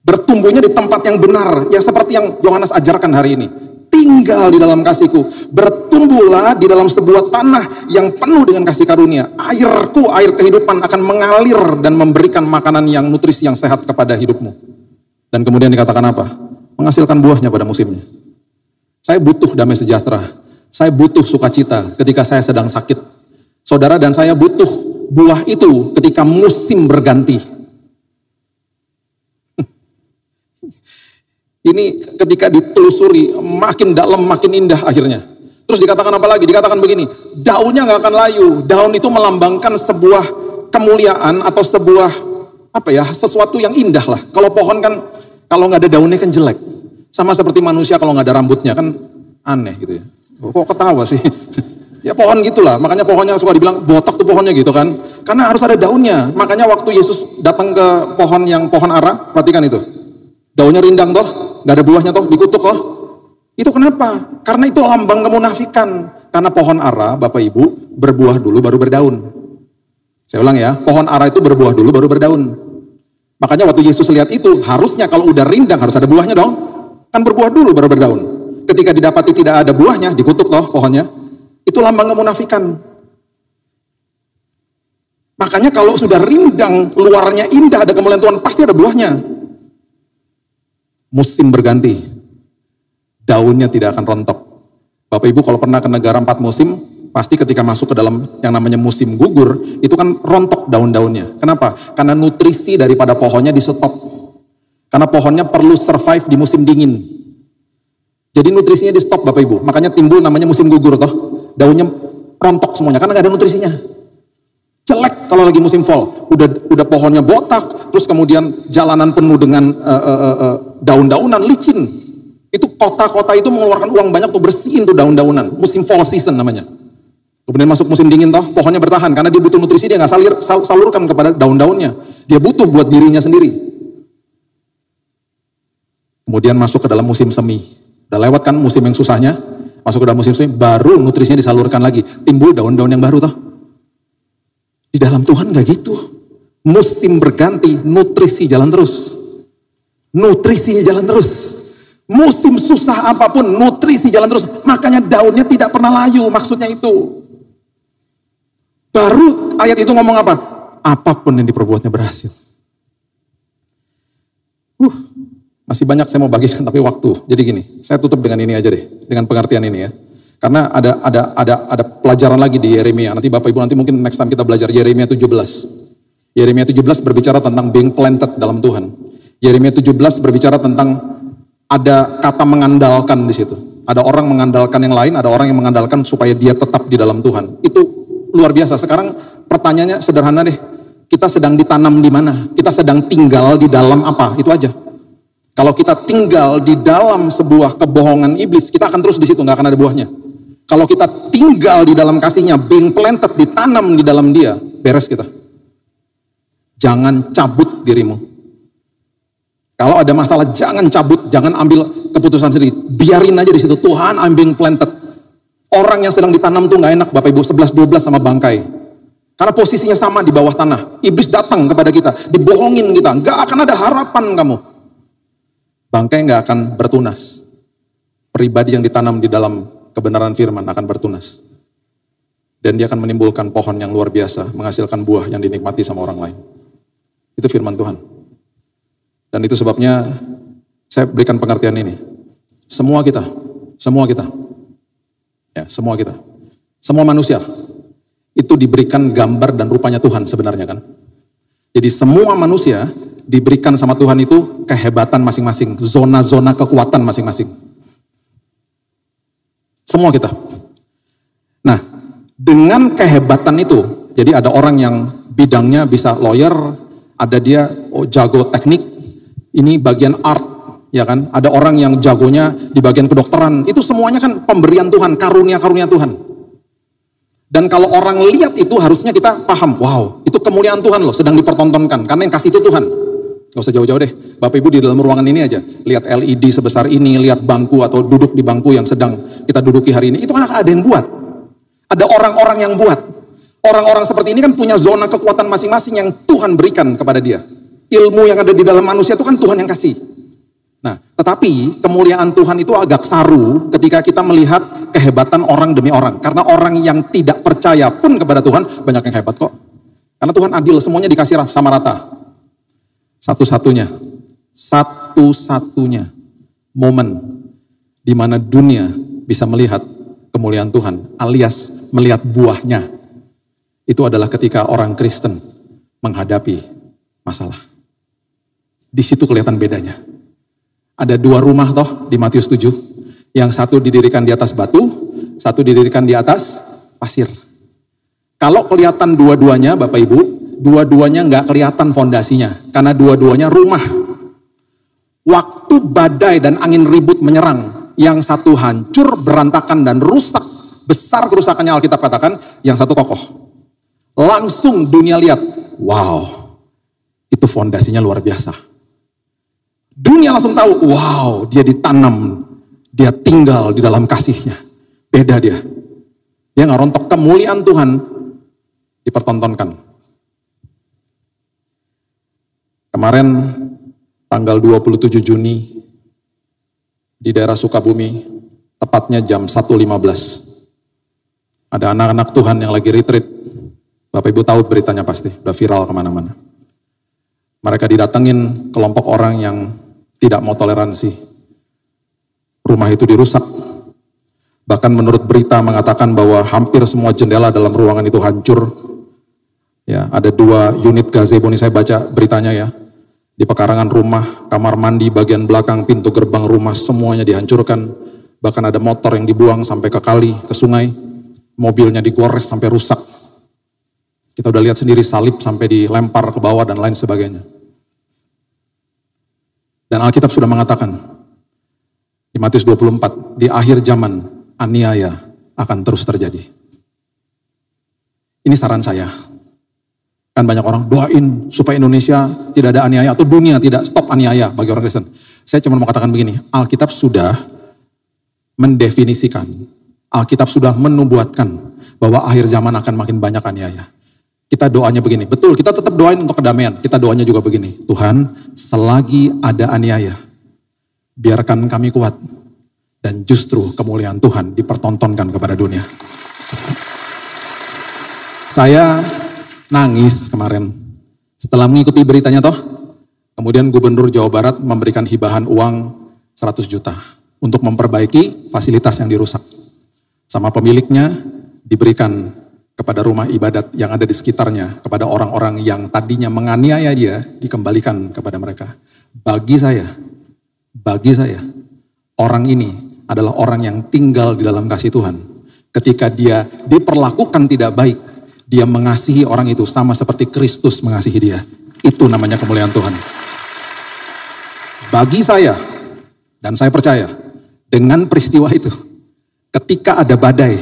Bertumbuhnya di tempat yang benar, yang seperti yang Yohanes ajarkan hari ini. Tinggal di dalam kasihku, bertumbuhlah di dalam sebuah tanah yang penuh dengan kasih karunia. Airku, air kehidupan akan mengalir dan memberikan makanan yang nutrisi yang sehat kepada hidupmu. Dan kemudian dikatakan apa? Menghasilkan buahnya pada musimnya. Saya butuh damai sejahtera. Saya butuh sukacita ketika saya sedang sakit. Saudara dan saya butuh buah itu ketika musim berganti. Ini ketika ditelusuri makin dalam makin indah akhirnya. Terus dikatakan apa lagi? Dikatakan begini, daunnya nggak akan layu. Daun itu melambangkan sebuah kemuliaan atau sebuah sesuatu yang indah lah. Kalau pohon kan kalau nggak ada daunnya kan jelek. Sama seperti manusia kalau nggak ada rambutnya kan aneh gitu ya. Kok ketawa sih? Ya pohon gitulah. Makanya pohonnya suka dibilang botak tuh pohonnya gitu kan. Karena harus ada daunnya. Makanya waktu Yesus datang ke pohon ara, perhatikan itu. Daunnya rindang toh. Gak ada buahnya toh, dikutuk loh. Itu kenapa? Karena itu lambang kemunafikan. Karena pohon ara, Bapak Ibu, berbuah dulu baru berdaun. Saya ulang ya, pohon ara itu berbuah dulu baru berdaun. Makanya waktu Yesus lihat itu, harusnya kalau udah rindang harus ada buahnya dong. Kan berbuah dulu baru berdaun. Ketika didapati tidak ada buahnya, dikutuk loh pohonnya. Itu lambang kemunafikan. Makanya kalau sudah rindang, luarnya indah, ada kemuliaan Tuhan, pasti ada buahnya. Musim berganti, daunnya tidak akan rontok. Bapak Ibu kalau pernah ke negara 4 musim, pasti ketika masuk ke dalam yang namanya musim gugur, itu kan rontok daun-daunnya. Kenapa? Karena nutrisi daripada pohonnya di stop. Karena pohonnya perlu survive di musim dingin. Jadi nutrisinya di stop Bapak Ibu, makanya timbul namanya musim gugur toh. Daunnya rontok semuanya karena nggak ada nutrisinya. Jelek kalau lagi musim fall, udah pohonnya botak, terus kemudian jalanan penuh dengan daun-daunan, licin. Itu kota-kota itu mengeluarkan uang banyak tuh bersihin tuh daun-daunan. Musim fall season namanya. Kemudian masuk musim dingin toh, pohonnya bertahan karena dia butuh nutrisi, dia nggak salurkan kepada daun-daunnya. Dia butuh buat dirinya sendiri. Kemudian masuk ke dalam musim semi. Udah lewat kan musim yang susahnya, masuk ke dalam musim semi, baru nutrisinya disalurkan lagi. Timbul daun-daun yang baru toh. Di dalam Tuhan gak gitu. Musim berganti, nutrisi jalan terus. Nutrisinya jalan terus. Musim susah apapun, nutrisi jalan terus. Makanya daunnya tidak pernah layu, maksudnya itu. Baru ayat itu ngomong apa? Apapun yang diperbuatnya berhasil. Masih banyak saya mau bagikan, tapi waktu. Jadi gini, saya tutup dengan ini aja deh. Dengan pengertian ini ya. Karena ada pelajaran lagi di Yeremia. Nanti Bapak Ibu nanti mungkin next time kita belajar Yeremia 17. Yeremia 17 berbicara tentang being planted dalam Tuhan. Yeremia 17 berbicara tentang ada kata mengandalkan di situ. Ada orang mengandalkan yang lain, ada orang yang mengandalkan supaya dia tetap di dalam Tuhan. Itu luar biasa. Sekarang pertanyaannya sederhana deh. Kita sedang ditanam di mana? Kita sedang tinggal di dalam apa? Itu aja. Kalau kita tinggal di dalam sebuah kebohongan iblis, kita akan terus di situ, nggak akan ada buahnya. Kalau kita tinggal di dalam kasihnya, being planted, ditanam di dalam dia, beres kita. Jangan cabut dirimu. Kalau ada masalah, jangan cabut, jangan ambil keputusan sendiri. Biarin aja di situ, Tuhan, I'm being planted. Orang yang sedang ditanam tuh nggak enak, Bapak Ibu, 11-12 sama bangkai. Karena posisinya sama di bawah tanah. Iblis datang kepada kita, dibohongin kita, nggak akan ada harapan kamu. Bangkai nggak akan bertunas. Pribadi yang ditanam di dalam kebenaran firman akan bertunas. Dan dia akan menimbulkan pohon yang luar biasa, menghasilkan buah yang dinikmati sama orang lain. Itu firman Tuhan. Dan itu sebabnya saya berikan pengertian ini. Semua kita, ya, semua manusia, itu diberikan gambar dan rupanya Tuhan sebenarnya kan. Jadi semua manusia diberikan sama Tuhan itu kehebatan masing-masing, zona-zona kekuatan masing-masing. Semua kita. Nah, dengan kehebatan itu, jadi ada orang yang bidangnya bisa lawyer, ada dia jago teknik, ini bagian art, ya kan? Ada orang yang jagonya di bagian kedokteran, itu semuanya kan pemberian Tuhan, karunia-karunia Tuhan. Dan kalau orang lihat itu harusnya kita paham, wow, itu kemuliaan Tuhan loh, sedang dipertontonkan, karena yang kasih itu Tuhan. Gak usah jauh-jauh deh, Bapak Ibu di dalam ruangan ini aja, lihat LED sebesar ini, lihat bangku atau duduk di bangku yang sedang kita duduki hari ini, itu kan ada yang buat. Ada orang-orang yang buat. Orang-orang seperti ini kan punya zona kekuatan masing-masing yang Tuhan berikan kepada dia. Ilmu yang ada di dalam manusia itu kan Tuhan yang kasih. Nah, tetapi kemuliaan Tuhan itu agak saru ketika kita melihat kehebatan orang demi orang. Karena orang yang tidak percaya pun kepada Tuhan, banyak yang hebat kok. Karena Tuhan adil, semuanya dikasih sama rata. Satu-satunya momen di mana dunia bisa melihat kemuliaan Tuhan, alias melihat buahnya, itu adalah ketika orang Kristen menghadapi masalah. Di situ kelihatan bedanya. Ada 2 rumah toh di Matius 7, yang satu didirikan di atas batu, satu didirikan di atas pasir. Kalau kelihatan dua-duanya, Bapak Ibu, dua-duanya nggak kelihatan fondasinya, karena dua-duanya rumah. Waktu badai dan angin ribut menyerang, yang satu hancur, berantakan dan rusak, besar kerusakannya Alkitab katakan, yang satu kokoh. Langsung dunia lihat, wow, itu fondasinya luar biasa. Dunia langsung tahu, wow, dia ditanam, dia tinggal di dalam kasihnya. Beda dia. Dia nggak rontok, kemuliaan Tuhan dipertontonkan. Kemarin tanggal 27 Juni di daerah Sukabumi, tepatnya jam 1.15. Ada anak-anak Tuhan yang lagi retreat. Bapak Ibu tahu beritanya pasti, udah viral kemana-mana. Mereka didatengin kelompok orang yang tidak mau toleransi. Rumah itu dirusak. Bahkan menurut berita mengatakan bahwa hampir semua jendela dalam ruangan itu hancur. Ya, ada 2 unit gazebo, ini saya baca beritanya ya. Di pekarangan rumah, kamar mandi, bagian belakang, pintu gerbang rumah, semuanya dihancurkan. Bahkan ada motor yang dibuang sampai ke kali, ke sungai. mobilnya digores sampai rusak. Kita udah lihat sendiri salib sampai dilempar ke bawah dan lain sebagainya. Dan Alkitab sudah mengatakan di Matius 24, di akhir zaman aniaya akan terus terjadi. Ini saran saya. Kan banyak orang doain supaya Indonesia tidak ada aniaya atau dunia tidak stop aniaya bagi orang Kristen. Saya cuma mau katakan begini, Alkitab sudah mendefinisikan, Alkitab sudah menubuatkan bahwa akhir zaman akan makin banyak aniaya. Kita doanya begini, betul kita tetap doain untuk kedamaian, kita doanya juga begini, Tuhan selagi ada aniaya, biarkan kami kuat dan justru kemuliaan Tuhan dipertontonkan kepada dunia. Saya nangis kemarin setelah mengikuti beritanya toh. Kemudian Gubernur Jawa Barat memberikan hibahan uang 100 juta untuk memperbaiki fasilitas yang dirusak. Sama pemiliknya diberikan kepada rumah ibadat yang ada di sekitarnya, kepada orang-orang yang tadinya menganiaya dia, dikembalikan kepada mereka. Bagi saya, orang ini adalah orang yang tinggal di dalam kasih Tuhan. Ketika dia diperlakukan tidak baik, dia mengasihi orang itu sama seperti Kristus mengasihi dia. Itu namanya kemuliaan Tuhan. Bagi saya, dan saya percaya, dengan peristiwa itu, ketika ada badai,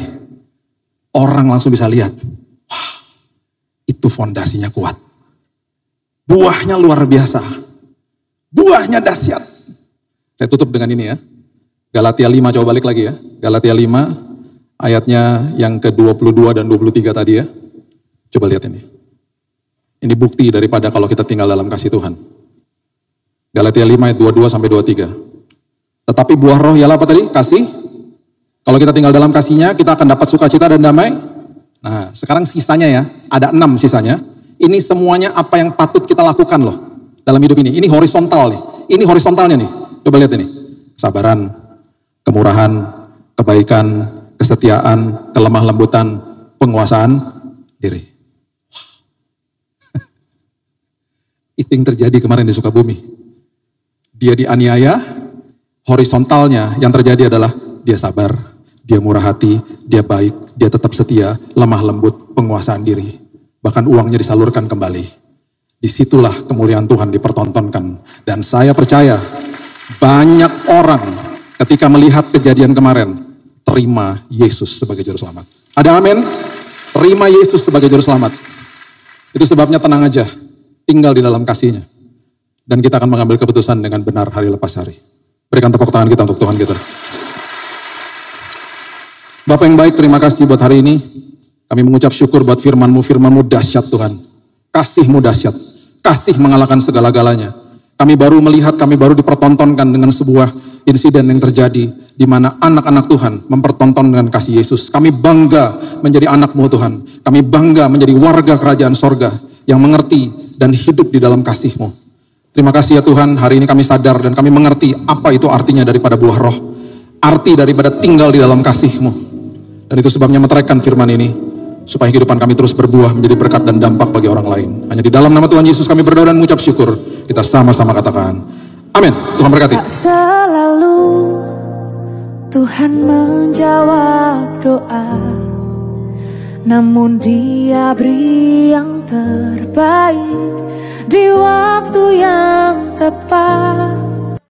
orang langsung bisa lihat, wah, itu fondasinya kuat. Buahnya luar biasa. Buahnya dahsyat. Saya tutup dengan ini ya. Galatia 5, coba balik lagi ya. Galatia 5, ayatnya yang ke-22 dan 23 tadi ya. Coba lihat ini. Ini bukti daripada kalau kita tinggal dalam kasih Tuhan. Galatia 5 ayat 22 sampai 23. Tetapi buah roh ialah apa tadi? Kasih. Kalau kita tinggal dalam kasihnya, kita akan dapat sukacita dan damai. Nah, sekarang sisanya ya, ada 6 sisanya. Ini semuanya apa yang patut kita lakukan loh dalam hidup ini. Ini horizontal nih. Ini horizontalnya nih. Coba lihat ini. Kesabaran, kemurahan, kebaikan, kesetiaan, kelemah lembutan, penguasaan diri. Itu yang terjadi kemarin di Sukabumi. Dia dianiaya, horizontalnya yang terjadi adalah dia sabar, dia murah hati, dia baik, dia tetap setia, lemah lembut, penguasaan diri. Bahkan uangnya disalurkan kembali. Disitulah kemuliaan Tuhan dipertontonkan. Dan saya percaya banyak orang ketika melihat kejadian kemarin, terima Yesus sebagai juru selamat. Ada amin? Terima Yesus sebagai juru selamat. Itu sebabnya tenang aja, tinggal di dalam kasih-Nya. Dan kita akan mengambil keputusan dengan benar hari lepas hari. Berikan tepuk tangan kita untuk Tuhan kita. Bapak yang baik, terima kasih buat hari ini. Kami mengucap syukur buat firman-Mu. Firman-Mu dahsyat Tuhan. Kasih-Mu dahsyat. Kasih mengalahkan segala-galanya. Kami baru melihat, kami baru dipertontonkan dengan sebuah insiden yang terjadi. Di mana anak-anak Tuhan mempertonton dengan kasih Yesus. Kami bangga menjadi anak-Mu Tuhan. Kami bangga menjadi warga kerajaan sorga. Yang mengerti dan hidup di dalam kasih-Mu. Terima kasih ya Tuhan, hari ini kami sadar dan kami mengerti apa itu artinya daripada buah roh. Arti daripada tinggal di dalam kasih-Mu. Dan itu sebabnya meteraikan firman ini. Supaya kehidupan kami terus berbuah menjadi berkat dan dampak bagi orang lain. Hanya di dalam nama Tuhan Yesus kami berdoa dan mengucap syukur. Kita sama-sama katakan, amin. Tuhan berkati. Tak selalu Tuhan menjawab doa, namun Dia beri yang terbaik di waktu yang tepat.